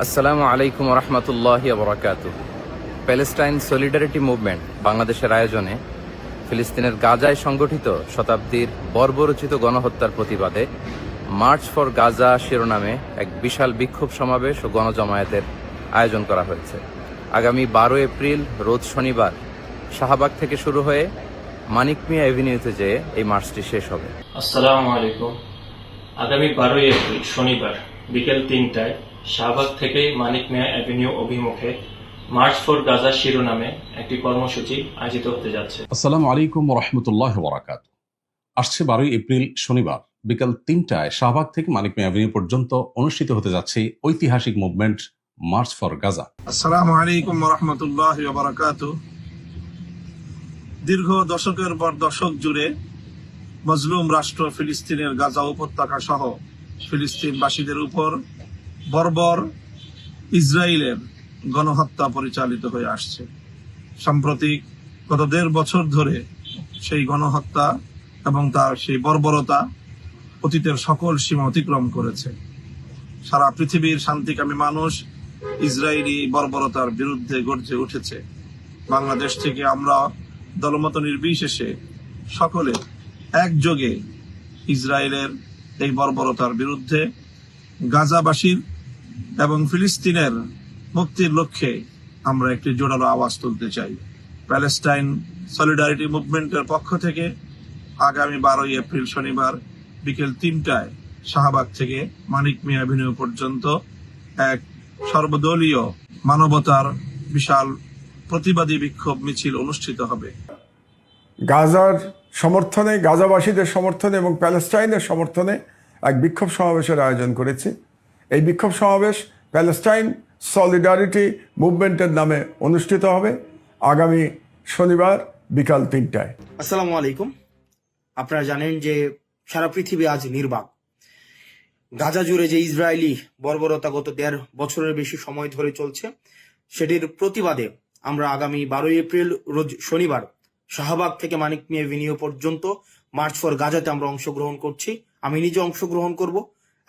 আসসালামু আলাইকুম রহমতুল্লাহি বরাকাতু। প্যালেস্টাইন সলিডারিটি মুভমেন্ট বাংলাদেশের আয়োজনে ফিলিস্তিনের গাজায় সংগঠিত শতাব্দীর বর্বরচিত গণহত্যার প্রতিবাদে মার্চ ফর গাজা শিরোনামে এক বিশাল বিক্ষোভ সমাবেশ ও গণজমায়েতের আয়োজন করা হয়েছে। আগামী 12 এপ্রিল রোজ শনিবার শাহবাগ থেকে শুরু হয়ে মানিক মিয়া এভিনিউতে যেয়ে এই মার্চটি শেষ হবে। আসসালামু আলাইকুম। আগামী 12 এপ্রিল শনিবার বিকেল 3টায় শাহবাগ থেকে মানিক মিয়া অ্যাভিনিউ অভিমুখে মার্চ ফর গাজা শিরোনামে একটি কর্মসূচি আয়োজিত হতে যাচ্ছে। আসসালামু আলাইকুম রহমতুল্লাহ বরাকাত। আসছে 12 এপ্রিল শনিবার বিকাল 3টায় শাহবাগ থেকে মানিক মিয়া অ্যাভিনিউ পর্যন্ত অনুষ্ঠিত হতে যাচ্ছে ঐতিহাসিক মুভমেন্ট মার্চ ফর গাজা। আসসালামু আলাইকুম রহমতুল্লাহ বরাকাত। দীর্ঘ দশকের পর দশক জুড়ে মজলুম রাষ্ট্র ফিলিস্তিনের গাজা উপত্যকা সহ ফিলিস্তিনবাসীদের উপর বর্বর ইসরায়েলের গণহত্যা পরিচালিত হয়ে আসছে। সাম্প্রতিক গত 1.5 বছর ধরে সেই গণহত্যা এবং তার সেই বর্বরতা অতীতের সকল সীমা অতিক্রম করেছে। সারা পৃথিবীর শান্তিকামী মানুষ ইসরায়েলি বর্বরতার বিরুদ্ধে গর্জে উঠেছে। বাংলাদেশ থেকে আমরা দলমত নির্বিশেষে সকলে একযোগে ইসরায়েলের এই বর্বরতার বিরুদ্ধে গাজাবাসীর এবং ফিলিস্তিনের মুক্তির লক্ষ্যে আমরা একটি জোরালো আওয়াজ তুলতে চাই। প্যালেস্টাইন সলিডারিটি মুভমেন্টের পক্ষ থেকে আগামী 12 এপ্রিল শনিবার বিকেল 3টায় শাহবাগ থেকে মানিক মিয়া অ্যাভিনিউ পর্যন্ত এক সর্বদলীয় মানবতার বিশাল প্রতিবাদী বিক্ষোভ মিছিল অনুষ্ঠিত হবে। গাজার সমর্থনে, গাজাবাসীদের সমর্থনে এবং প্যালেস্টাইনের সমর্থনে এক বিক্ষোভ সমাবেশের আয়োজন করেছি। এই বিক্ষোভ সমাবেশ প্যালেস্টাইন সলিডারিটি মুভমেন্টের নামে অনুষ্ঠিত হবে আগামী শনিবার বিকাল 3টায়। আসসালামু আলাইকুম। আপনারা জানেন যে সারা পৃথিবী আজ নির্বাক। গাজা জুড়ে যে ইসরায়েলি বর্বরতা গত 1.5 বছরের বেশি সময় ধরে চলছে, সেটির প্রতিবাদে আমরা আগামী 12 এপ্রিল রোজ শনিবার শাহবাগ থেকে মানিক মিয়া অ্যাভিনিউ পর্যন্ত মার্চ ফর গাজাতে আমরা অংশগ্রহণ করছি। আমি নিজে অংশগ্রহণ করব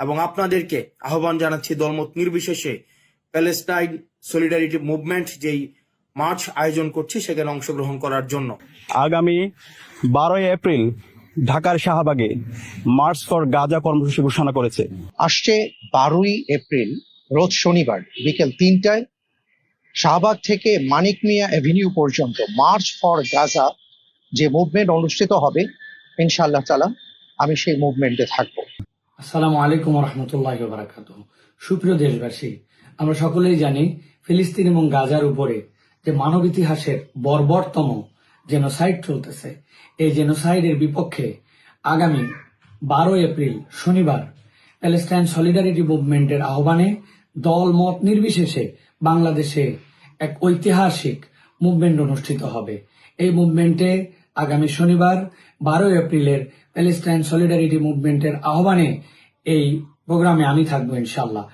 এবং আপনাদেরকে আহ্বান জানাচ্ছি দলমত নির্বিশেষে প্যালেস্টাইন সলিডারিটি মুভমেন্ট যেই মার্চ আয়োজন করছি সেখানে অংশগ্রহণ করার জন্য। আগামী 12 এপ্রিল ঢাকার শাহবাগে মার্চ ফর গাজা কর্মসূচি ঘোষণা করেছে। আসছে 12 এপ্রিল রোজ শনিবার বিকেল 3টায় শাহবাগ থেকে মানিক মিয়া অ্যাভিনিউ পর্যন্ত মার্চ ফর গাজা যে মুভমেন্ট অনুষ্ঠিত হবে, ইনশাআল্লাহ তাআলা আমি সেই মুভমেন্টে থাকবো। আসসালামু আলাইকুম রহমতুল্লাহ বারাকাতুহু। সুপ্রিয় দেশবাসী, আমরা সকলেই জানি ফিলিস্তিন এবং গাজার উপরে যে মানব ইতিহাসের বর্বরতম জেনোসাইড চলতেছে, এই জেনোসাইডের বিপক্ষে আগামী 12 এপ্রিল শনিবার প্যালেস্টাইন সলিডারিটি মুভমেন্টের আহ্বানে দল মত নির্বিশেষে বাংলাদেশে এক ঐতিহাসিক মুভমেন্ট অনুষ্ঠিত হবে। এই মুভমেন্টে আগামী শনিবার 12 এপ্রিলের প্যালেস্টাইন সলিডারিটি মুভমেন্টের আহ্বানে এই প্রোগ্রামে আমি থাকবো ইনশাআল্লাহ।